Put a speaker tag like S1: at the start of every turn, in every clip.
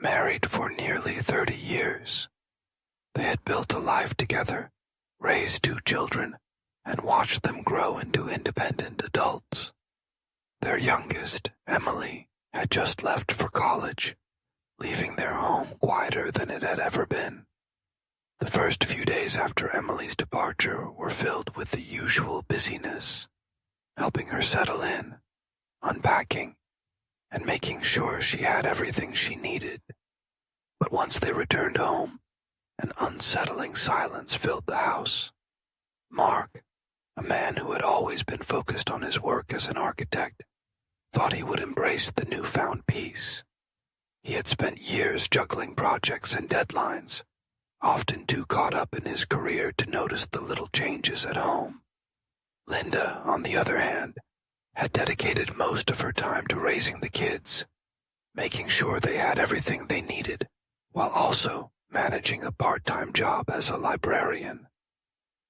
S1: married for nearly 30 years. They had built a life together, raised 2 children, and watched them grow into independent adults. Their youngest, Emily, had just left for college, leaving their home quieter than it had ever been. The first few days after Emily's departure were filled with the usual busyness, helping her settle in, unpacking, and making sure she had everything she needed. But once they returned home, an unsettling silence filled the house. Mark, a man who had always been focused on his work as an architect, thought he would embrace the newfound peace. He had spent years juggling projects and deadlines, often too caught up in his career to notice the little changes at home. Linda, on the other hand, had dedicated most of her time to raising the kids, making sure they had everything they needed, while also managing a part-time job as a librarian.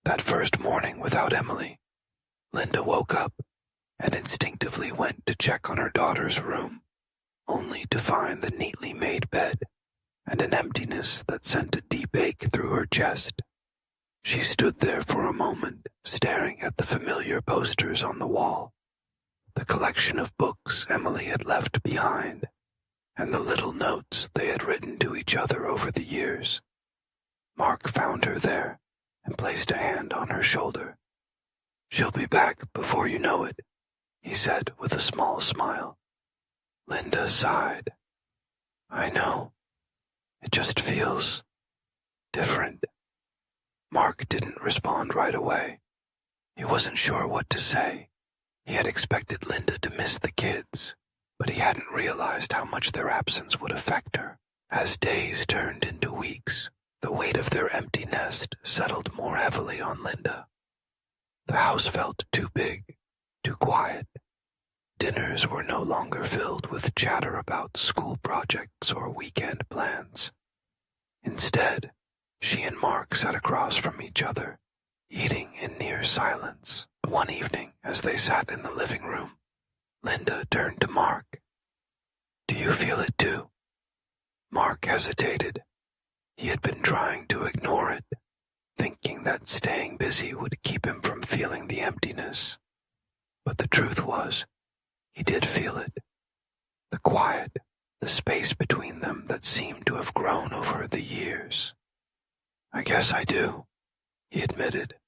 S1: That first morning without Emily, Linda woke up and instinctively went to check on her daughter's room, only to find the neatly made bed and an emptiness that sent a deep ache through her chest. She stood there for a moment, staring at the familiar posters on the wall, the collection of books Emily had left behind, and the little notes they had written to each other over the years. Mark found her there and placed a hand on her shoulder. "She'll be back before you know it," he said with a small smile. Linda sighed. "I know. It just feels different." Mark didn't respond right away. He wasn't sure what to say. He had expected Linda to miss the kids, but he hadn't realized how much their absence would affect her. As days turned into weeks, the weight of their empty nest settled more heavily on Linda. The house felt too big, too quiet. Dinners were no longer filled with chatter about school projects or weekend plans. Instead, she and Mark sat across from each other, eating in near silence. One evening, as they sat in the living room, Linda turned to Mark. "Do you feel it too?" Mark hesitated. He had been trying to ignore it, thinking that staying busy would keep him from feeling the emptiness. But the truth was, he did feel it. The quiet, the space between them that seemed to have grown over the years. "I guess I do," he admitted.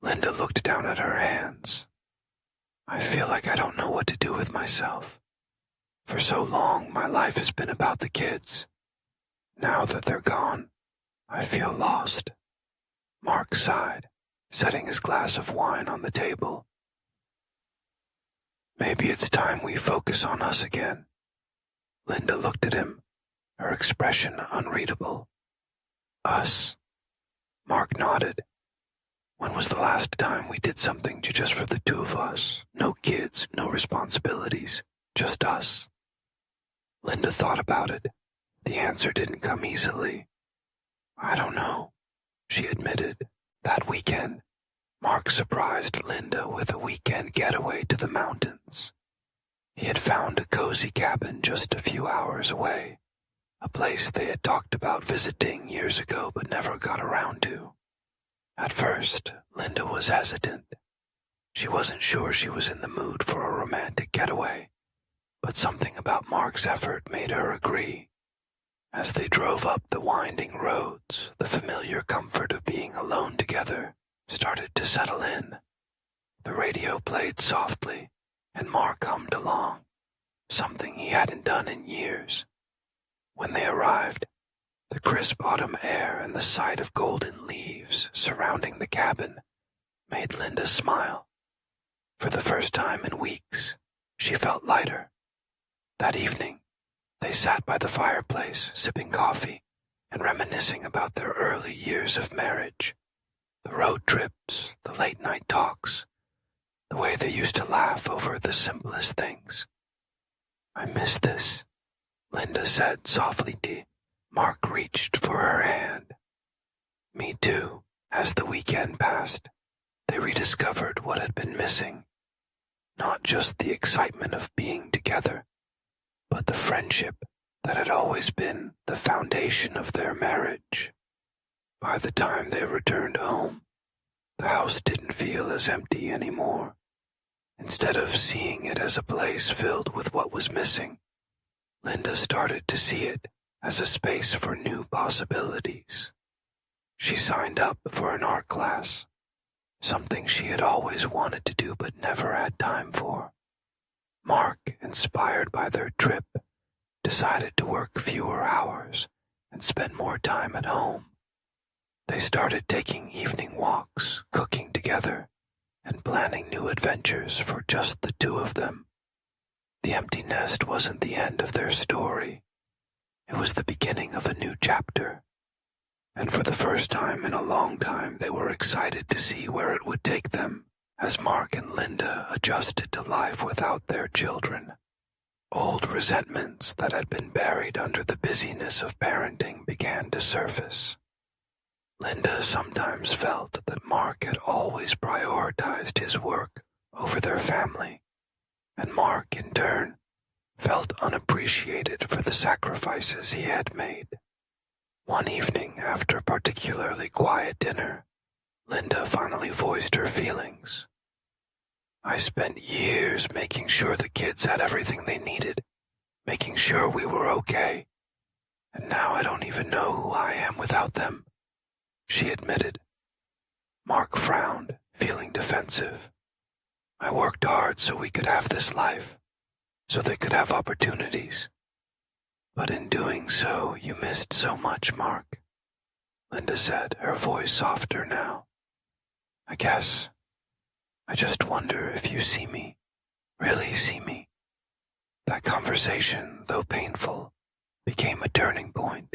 S1: Linda looked down at her hands. "I feel like I don't know what to do with myself. For so long, my life has been about the kids. Now that they're gone, I feel lost." Mark sighed, setting his glass of wine on the table. "Maybe it's time we focus on us again." Linda looked at him, her expression unreadable. "Us?" Mark nodded. "When was the last time we did something just for the 2 of us? No kids, no responsibilities, just us." Linda thought about it. The answer didn't come easily. "I don't know," she admitted. That weekend, Mark surprised Linda with a weekend getaway to the mountains. He had found a cozy cabin just a few hours away, a place they had talked about visiting years ago but never got around to. At first, Linda was hesitant. She wasn't sure she was in the mood for a romantic getaway, but something about Mark's effort made her agree. As they drove up the winding roads, the familiar comfort of being alone together started to settle in. The radio played softly, and Mark hummed along, something he hadn't done in years. When they arrived, the crisp autumn air and the sight of golden leaves surrounding the cabin made Linda smile. For the first time in weeks, she felt lighter. That evening, they sat by the fireplace, sipping coffee and reminiscing about their early years of marriage, the road trips, the late-night talks, the way they used to laugh over the simplest things. "I miss this," Linda said softly. Mark reached for her hand. "Me too." As the weekend passed, they rediscovered what had been missing. Not just the excitement of being together, but the friendship that had always been the foundation of their marriage. By the time they returned home, the house didn't feel as empty anymore. Instead of seeing it as a place filled with what was missing, Linda started to see it as a space for new possibilities. She signed up for an art class, something she had always wanted to do but never had time for. Mark, inspired by their trip, decided to work fewer hours and spend more time at home. They started taking evening walks, cooking together, and planning new adventures for just the two of them. The empty nest wasn't the end of their story. It was the beginning of a new chapter. And for the first time in a long time, they were excited to see where it would take them as Mark and Linda adjusted to life without their children. Old resentments that had been buried under the busyness of parenting began to surface. Linda sometimes felt that Mark had always prioritized his work over their family, and Mark, in turn, felt unappreciated for the sacrifices he had made. One evening, after a particularly quiet dinner, Linda finally voiced her feelings. "I spent years making sure the kids had everything they needed, making sure we were okay, and now I don't even know who I am without them," she admitted. Mark frowned, feeling defensive. "I worked hard so we could have this life, so they could have opportunities. But in doing so, you missed so much, Mark," Linda said, her voice softer now. I just wonder if you see me, really see me." That conversation, though painful, became a turning point.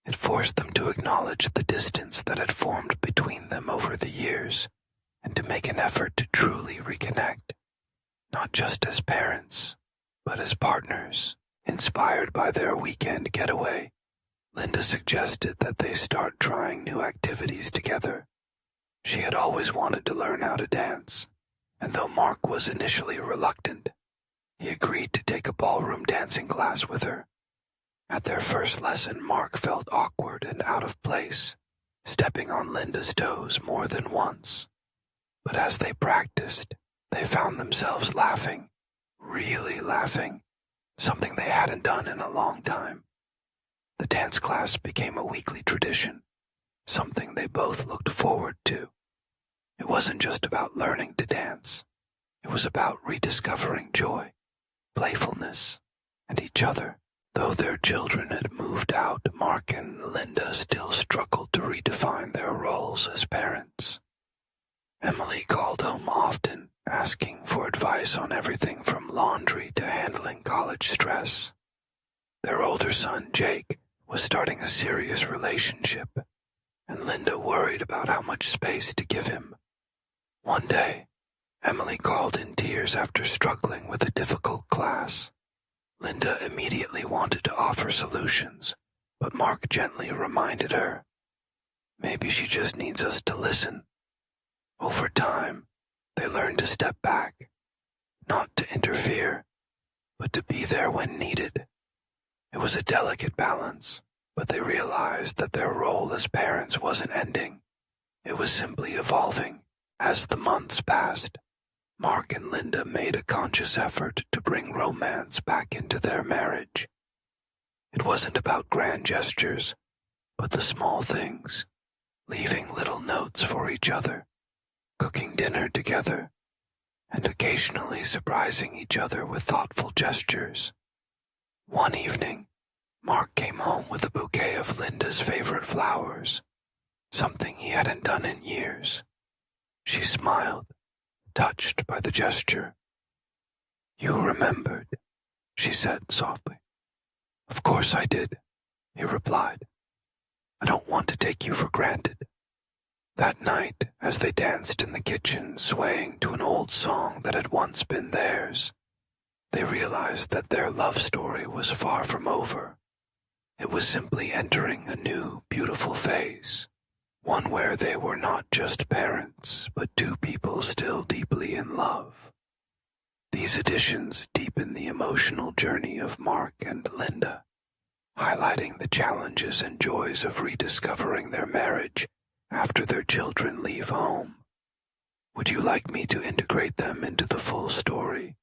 S1: It forced them to acknowledge the distance that had formed between them over the years and to make an effort to truly reconnect, not just as parents, but as partners. Inspired by their weekend getaway, Linda suggested that they start trying new activities together. She had always wanted to learn how to dance, and though Mark was initially reluctant, he agreed to take a ballroom dancing class with her. At their first lesson, Mark felt awkward and out of place, stepping on Linda's toes more than once. But as they practiced, they found themselves laughing, really laughing, something they hadn't done in a long time. The dance class became a weekly tradition, something they both looked forward to. It wasn't just about learning to dance. It was about rediscovering joy, playfulness, and each other. Though their children had moved out, Mark and Linda still struggled to redefine their roles as parents. Emily called home often, asking for advice on everything from laundry to handling college stress. Their older son, Jake, was starting a serious relationship, and Linda worried about how much space to give him. One day, Emily called in tears after struggling with a difficult class. Linda immediately wanted to offer solutions, but Mark gently reminded her, "Maybe she just needs us to listen." Over time, they learned to step back, not to interfere, but to be there when needed. It was a delicate balance, but they realized that their role as parents wasn't ending. It was simply evolving. As the months passed, Mark and Linda made a conscious effort to bring romance back into their marriage. It wasn't about grand gestures, but the small things, leaving little notes for each other, cooking dinner together, and occasionally surprising each other with thoughtful gestures. One evening, Mark came home with a bouquet of Linda's favorite flowers, something he hadn't done in years. She smiled, touched by the gesture. "You remembered," she said softly. "Of course I did," he replied. "I don't want to take you for granted." That night, as they danced in the kitchen, swaying to an old song that had once been theirs, they realized that their love story was far from over. It was simply entering a new, beautiful phase. One where they were not just parents, but two people still deeply in love. These additions deepened the emotional journey of Mark and Linda, highlighting the challenges and joys of rediscovering their marriage after their children leave home. Would you like me to integrate them into the full story?